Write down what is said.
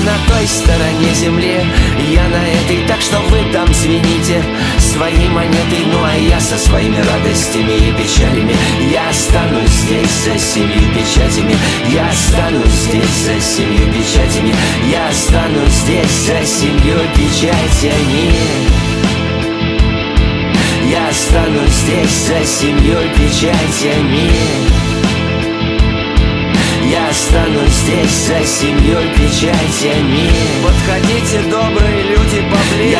на той стороне земли, я на этой, так что вы там звените свои монеты. Ну а я со своими радостями и печалями, я останусь здесь за 7 печатями. Я останусь здесь за 7 печатями. Я останусь здесь за 7 печатями. Я останусь здесь за 7 печатями. Я останусь здесь за 7 печатями. Подходите, добрые люди, поближе. Я